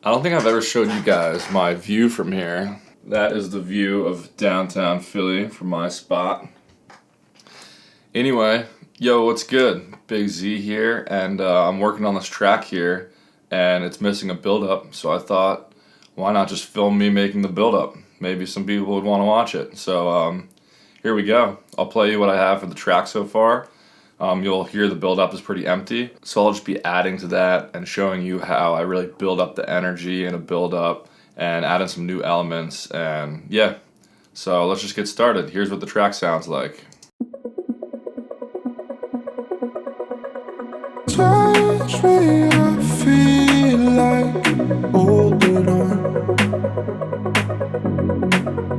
I don't think I've ever showed you guys my view from here. That is the view of downtown Philly from my spot. Anyway, yo, what's good? Big Z here, and I'm working on this track here, and it's missing a build-up, so I thought, why not just film me making the build-up? Maybe some people would want to watch it. So here we go. I'll play you what I have for the track so far. You'll hear the build-up is pretty empty, so I'll just be adding to that and showing you how I really build up the energy in a build-up and add in some new elements, and yeah. So let's just get started. Here's what the track sounds like. Touch me, I feel like holding on.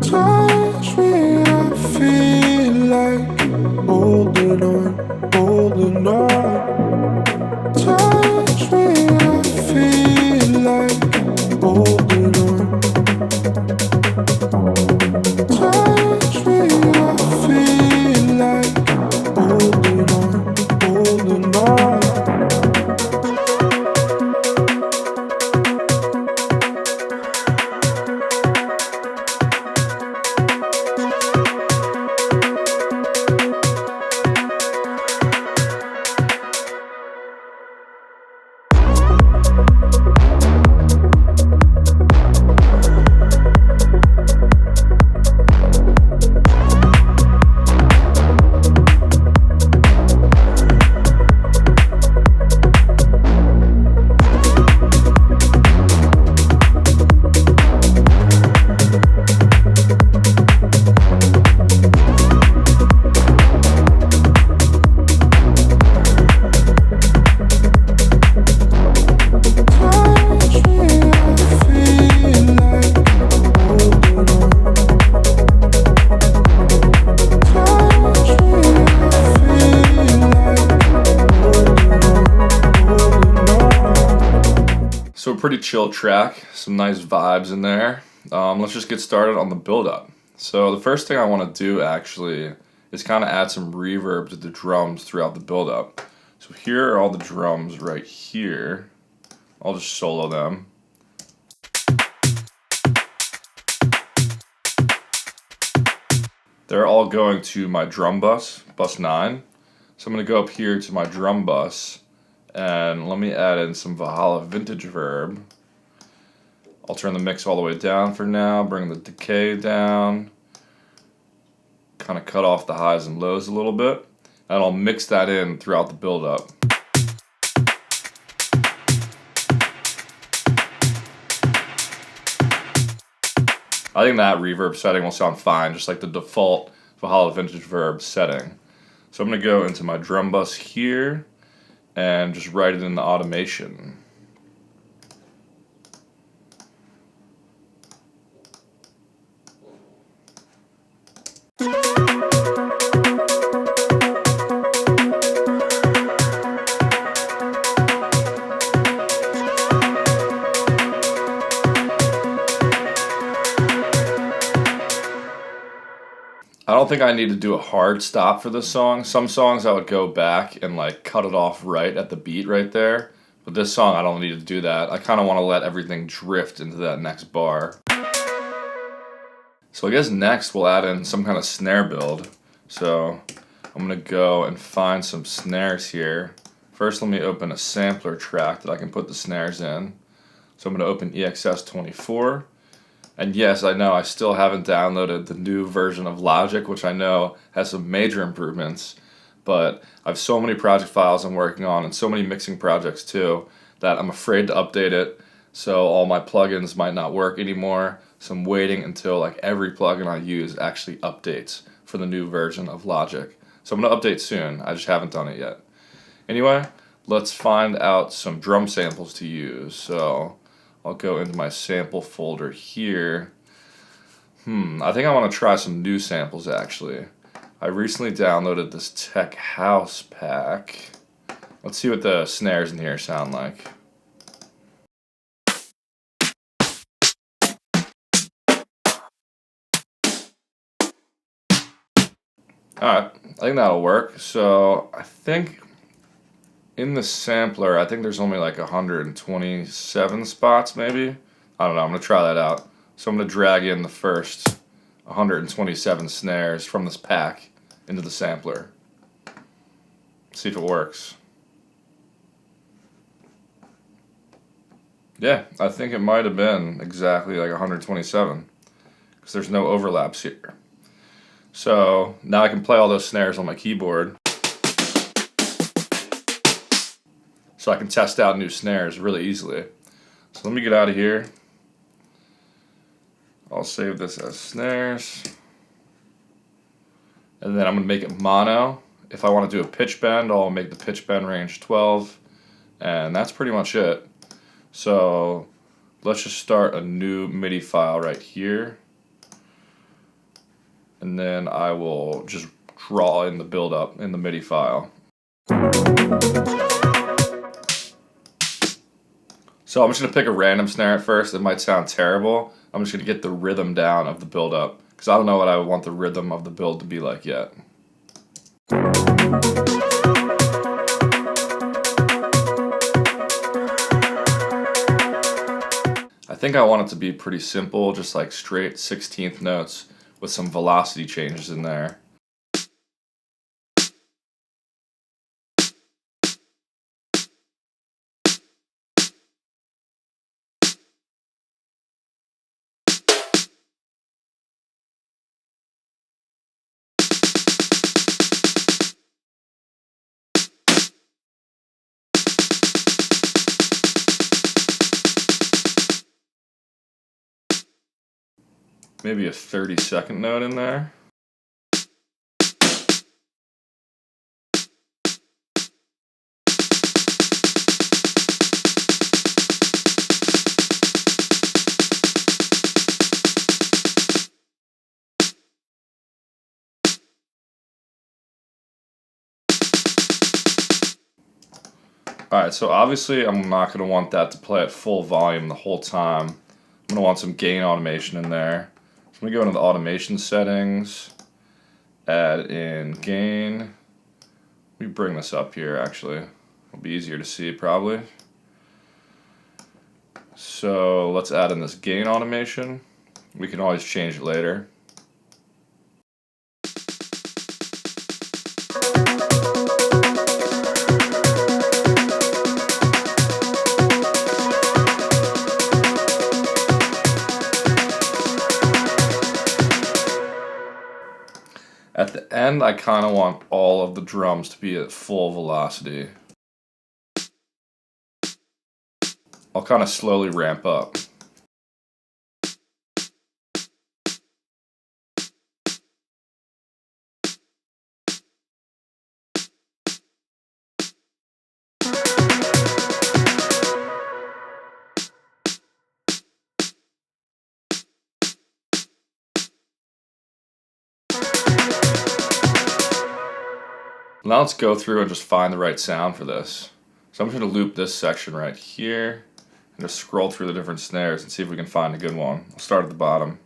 Touch me, I feel like holding on, holding on. Touch me, I feel like holding on. Touch me, I feel like holding on, holding on. So a pretty chill track, some nice vibes in there. Let's just get started on the build-up. So the first thing I want to do actually is kind of add some reverb to the drums throughout the build-up. So here are all the drums right here. I'll just solo them. They're all going to my drum bus, bus 9. So I'm going to go up here to my drum bus, and let me add in some Valhalla vintage verb. I'll turn the mix all the way down for now, bring the decay down, kind of cut off the highs and lows a little bit, and I'll mix that in throughout the build-up. I think that reverb setting will sound fine, just like the default Valhalla vintage verb setting. So I'm going to go into my drum bus here and just write it in the automation. I don't think I need to do a hard stop for this song. Some songs I would go back and like cut it off right at the beat right there. But this song I don't need to do that. I kind of want to let everything drift into that next bar. So I guess next we'll add in some kind of snare build. So I'm going to go and find some snares here. First let me open a sampler track that I can put the snares in. So I'm going to open EXS24. And yes, I know I still haven't downloaded the new version of Logic, which I know has some major improvements, but I have so many project files I'm working on and so many mixing projects too that I'm afraid to update it, so all my plugins might not work anymore. So I'm waiting until like every plugin I use actually updates for the new version of Logic. So I'm going to update soon, I just haven't done it yet. Anyway, let's find out some drum samples to use. So I'll go into my sample folder here. I think I want to try some new samples actually. I recently downloaded this Tech House pack. Let's see what the snares in here sound like. Alright, I think that'll work. So I think in the sampler, I think there's only like 127 spots maybe. I don't know, I'm going to try that out. So I'm going to drag in the first 127 snares from this pack into the sampler. See if it works. Yeah, I think it might have been exactly like 127 because there's no overlaps here. So now I can play all those snares on my keyboard. So I can test out new snares really easily. So let me get out of here. I'll save this as snares. And then I'm going to make it mono. If I want to do a pitch bend, I'll make the pitch bend range 12. And that's pretty much it. So let's just start a new MIDI file right here. And then I will just draw in the build-up in the MIDI file. So I'm just going to pick a random snare at first. It might sound terrible. I'm just going to get the rhythm down of the build-up because I don't know what I would want the rhythm of the build to be like yet. I think I want it to be pretty simple, just like straight 16th notes with some velocity changes in there. Maybe a 30-second note in there. Alright, so obviously I'm not going to want that to play at full volume the whole time. I'm going to want some gain automation in there. So I'm going to go into the automation settings, add in gain. Let me bring this up here actually. It'll be easier to see probably. So let's add in this gain automation. We can always change it later. At the end, I kind of want all of the drums to be at full velocity. I'll kind of slowly ramp up. Now let's go through and just find the right sound for this. So I'm just going to loop this section right here and just scroll through the different snares and see if we can find a good one. I'll start at the bottom.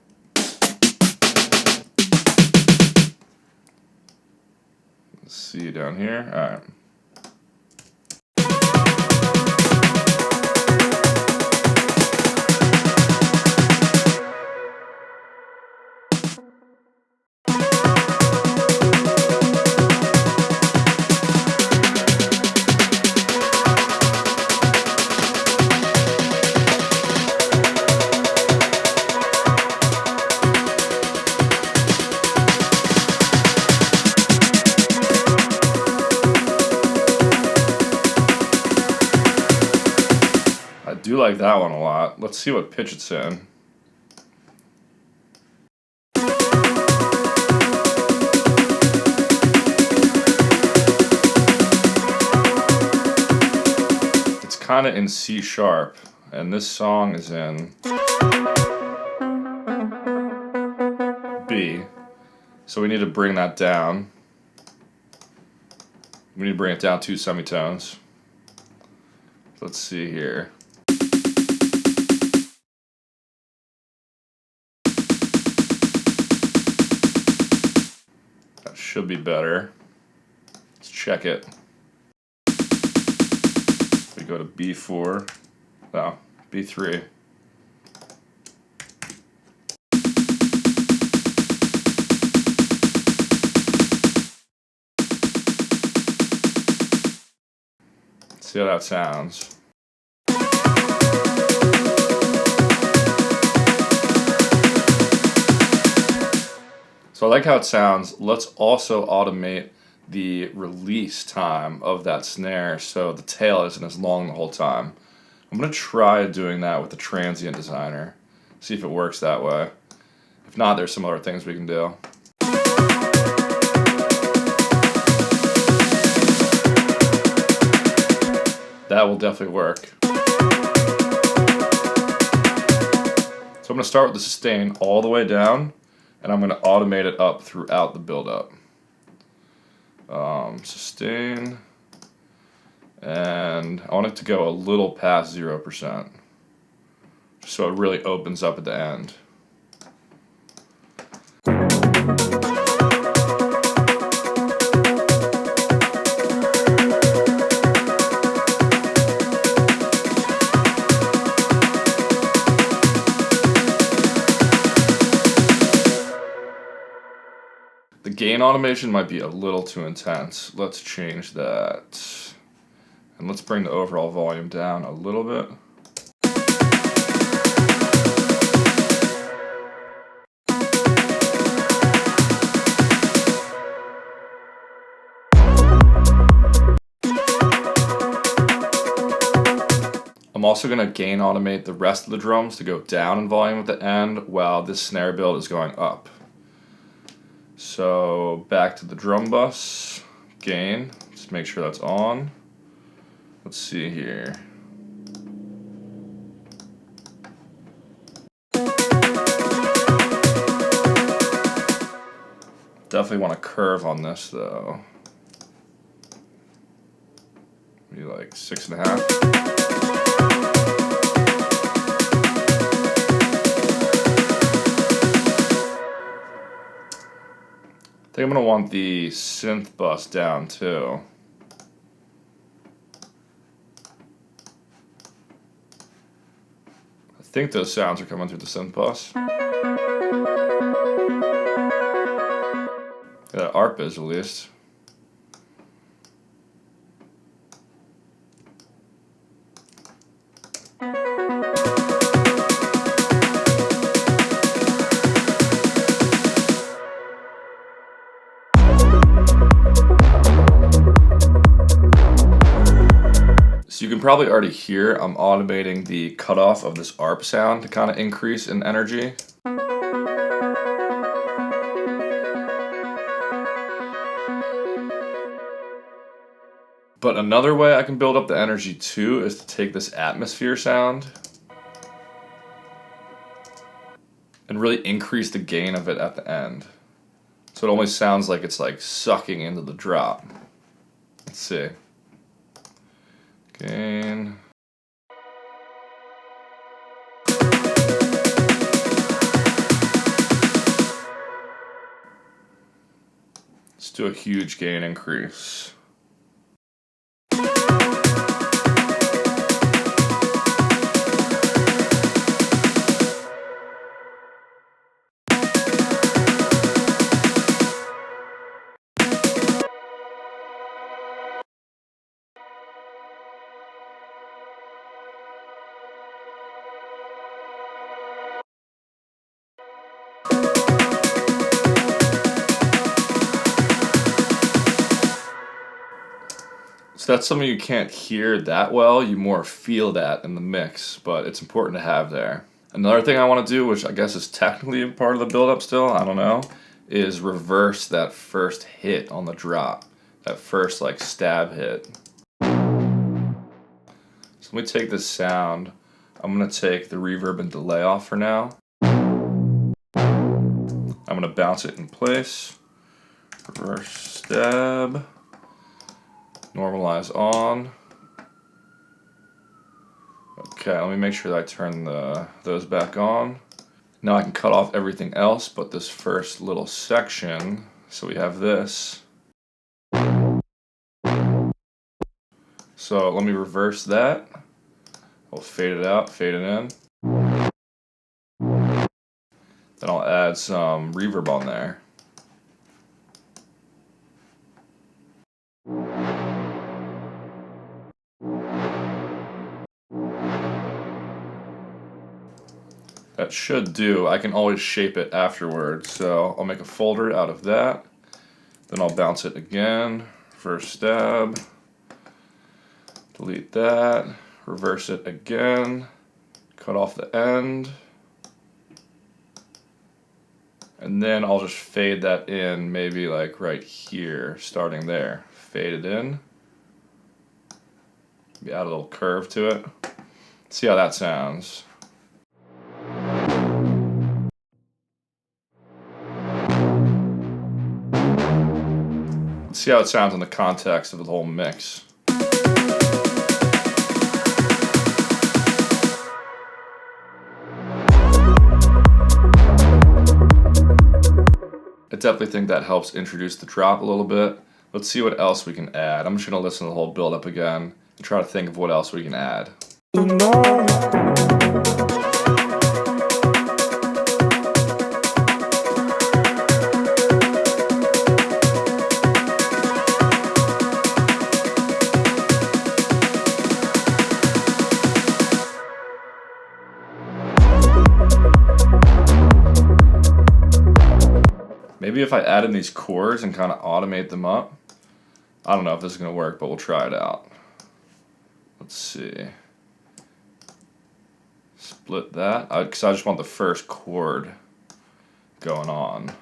Let's see down here. Alright. I do like that one a lot. Let's see what pitch it's in. It's kind of in C sharp, and this song is in B. So we need to bring that down. We need to bring it down 2 semitones. Let's see here. That should be better. Let's check it. We go to B4, no, B3. See how that sounds. So I like how it sounds. Let's also automate the release time of that snare so the tail isn't as long the whole time. I'm going to try doing that with the transient designer, see if it works that way. If not, there's some other things we can do. That will definitely work. So I'm going to start with the sustain all the way down, and I'm going to automate it up throughout the build-up. Sustain, and I want it to go a little past 0%, so it really opens up at the end. The gain automation might be a little too intense. Let's change that. And let's bring the overall volume down a little bit. I'm also going to gain automate the rest of the drums to go down in volume at the end while this snare build is going up. So back to the drum bus, gain, just make sure that's on. Let's see here. Definitely want to curve on this though. Maybe like 6.5. I think I'm going to want the synth bus down too. I think those sounds are coming through the synth bus. That ARP is at least. So you can probably already hear I'm automating the cutoff of this ARP sound to kind of increase in energy. But another way I can build up the energy too is to take this atmosphere sound and really increase the gain of it at the end. So it only sounds like it's like sucking into the drop. Let's see. Gain. Let's do a huge gain increase. So that's something you can't hear that well, you more feel that in the mix, but it's important to have there. Another thing I want to do, which I guess is technically a part of the build-up still, I don't know, is reverse that first hit on the drop. That first like stab hit. So let me take this sound, I'm going to take the reverb and delay off for now. I'm going to bounce it in place, reverse stab. Normalize on. Okay, let me make sure that I turn those back on. Now I can cut off everything else but this first little section. So we have this. So So let me reverse that. I'll fade it out, fade it in. Then I'll add some reverb on there. That should do. I can always shape it afterwards. So I'll make a folder out of that. Then I'll bounce it again. First stab. Delete that. Reverse it again. Cut off the end. And then I'll just fade that in, maybe like right here, starting there. Fade it in. Maybe add a little curve to it. See how that sounds. Let's see how it sounds in the context of the whole mix. I definitely think that helps introduce the drop a little bit. Let's see what else we can add. I'm just going to listen to the whole build up again and try to think of what else we can add. Maybe if I add in these chords and kind of automate them up. I don't know if this is going to work, but we'll try it out. Let's see. Split that, because I just want the first chord going on.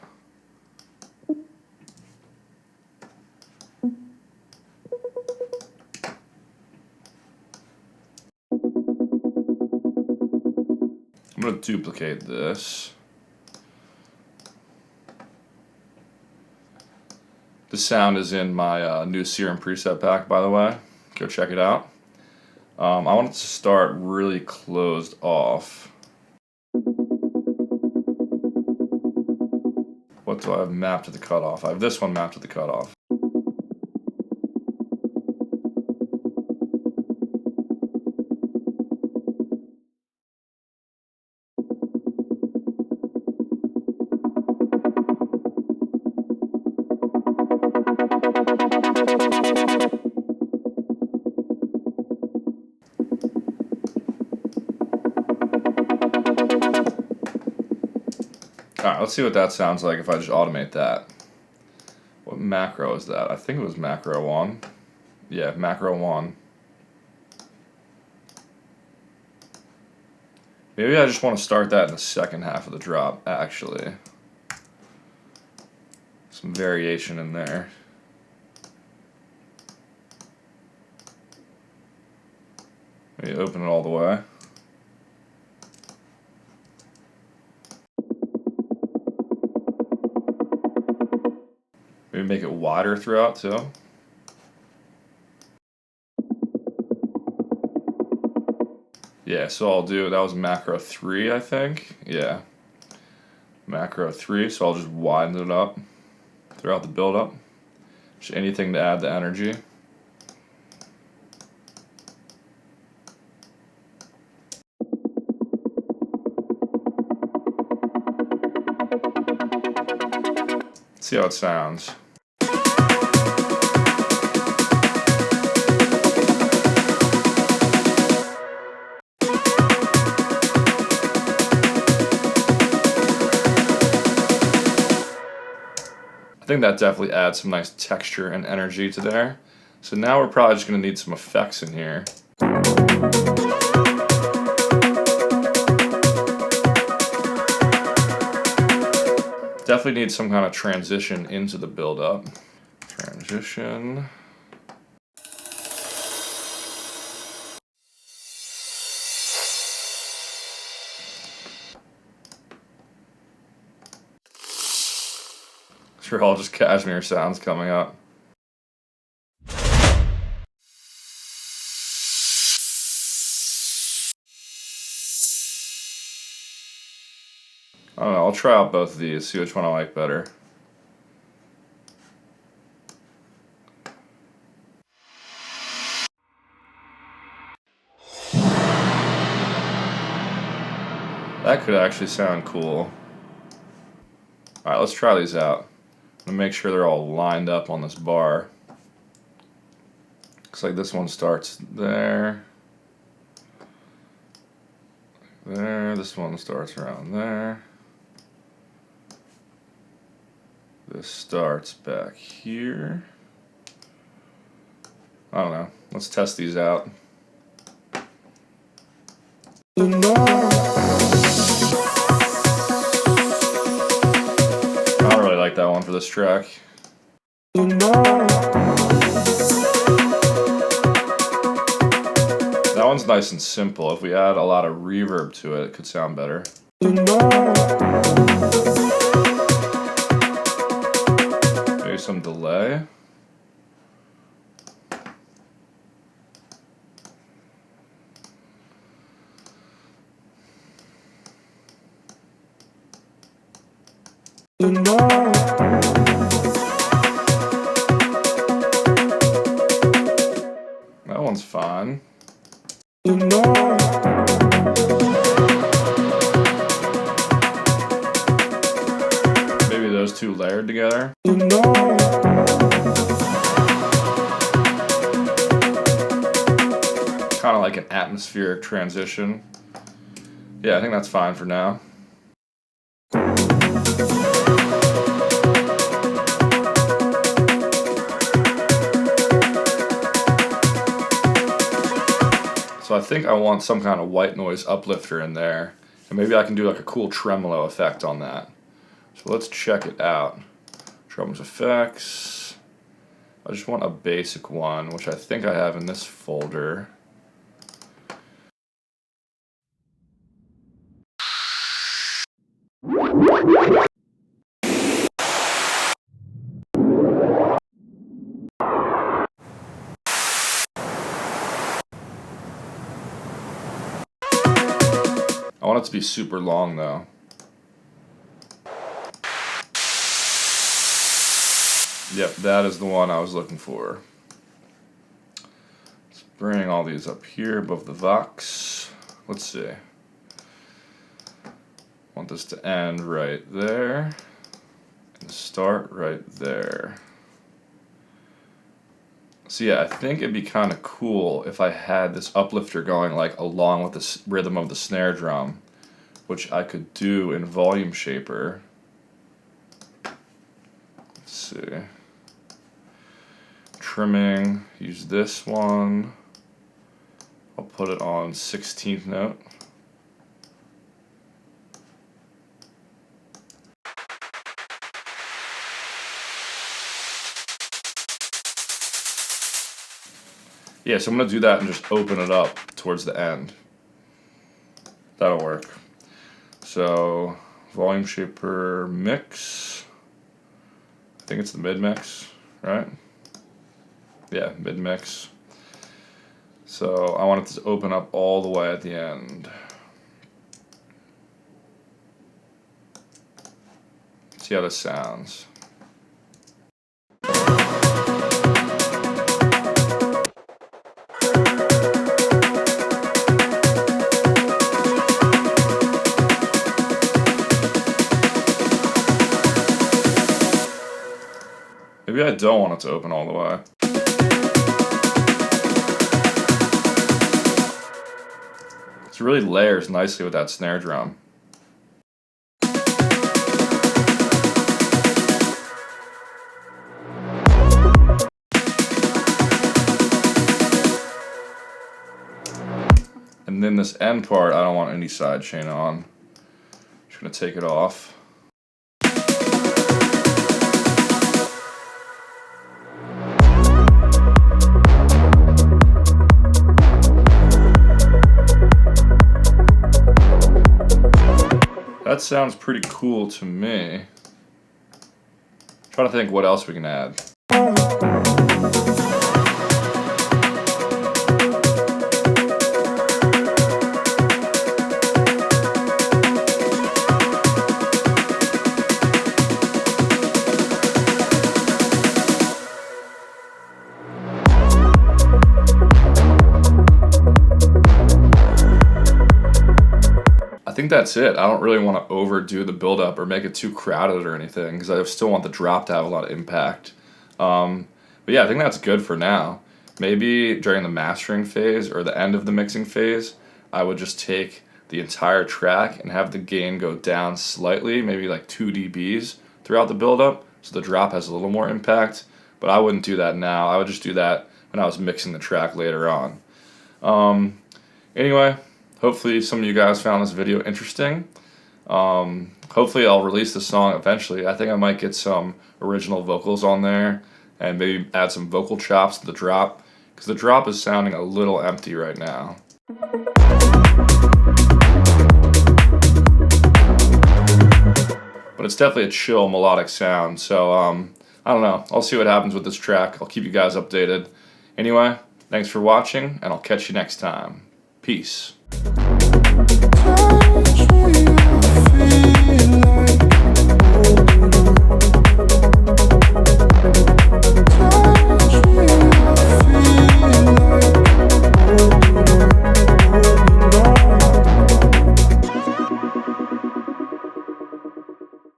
I'm going to duplicate this. The sound is in my new Serum preset pack, by the way. Go check it out. I want it to start really closed off. What do I have mapped to the cutoff? I have this one mapped to the cutoff. Alright, let's see what that sounds like if I just automate that. What macro is that? I think it was macro 1. Yeah, macro 1. Maybe I just want to start that in the second half of the drop, actually. Some variation in there. Maybe open it all the way. Maybe make it wider throughout too. Yeah, so I'll do, that was macro 3, I think. Yeah. Macro 3, so I'll just widen it up throughout the build-up. Just anything to add the energy. See how it sounds. I think that definitely adds some nice texture and energy to there. So now we're probably just going to need some effects in here. Definitely need some kind of transition into the build-up. Transition. Sure, all just cashmere sounds coming up. I don't know, I'll try out both of these, see which one I like better. That could actually sound cool. Alright, let's try these out. I'm gonna make sure they're all lined up on this bar. Looks like this one starts there. There, this one starts around there. This starts back here. I don't know. Let's test these out. I don't really like that one for this track. That one's nice and simple. If we add a lot of reverb to it, it could sound better. Maybe some delay. That one's fine. Maybe those two layered together. Kind of like an atmospheric transition. Yeah, I think that's fine for now. So I think I want some kind of white noise uplifter in there. And maybe I can do like a cool tremolo effect on that. So let's check it out. Drums effects. I just want a basic one, which I think I have in this folder. I want it to be super long though. Yep, that is the one I was looking for. Let's bring all these up here above the Vox. Let's see. Want this to end right there and start right there. So yeah, I think it'd be kind of cool if I had this uplifter going like along with the rhythm of the snare drum, which I could do in Volume Shaper. Let's see. Trimming, use this one. I'll put it on 16th note. Yeah, so I'm going to do that and just open it up towards the end. That'll work. So, Volume Shaper mix. I think it's the mid mix, right? Yeah, mid mix. So, I want it to open up all the way at the end. See how this sounds. Maybe I don't want it to open all the way. It really layers nicely with that snare drum. And then this end part, I don't want any side chain on. Just gonna take it off. That sounds pretty cool to me. Trying to think what else we can add. I think think that's it. I don't really want to overdo the build-up or make it too crowded or anything because I still want the drop to have a lot of impact. But yeah, I think that's good for now. Maybe during the mastering phase or the end of the mixing phase, I would just take the entire track and have the gain go down slightly, maybe like 2 dBs throughout the build-up, so the drop has a little more impact. But I wouldn't do that now. I would just do that when I was mixing the track later on. Anyway, hopefully some of you guys found this video interesting. Hopefully I'll release the song eventually. I think I might get some original vocals on there and maybe add some vocal chops to the drop, because the drop is sounding a little empty right now. But it's definitely a chill melodic sound, so I don't know. I'll see what happens with this track. I'll keep you guys updated. Anyway, thanks for watching, and I'll catch you next time. Peace. Touch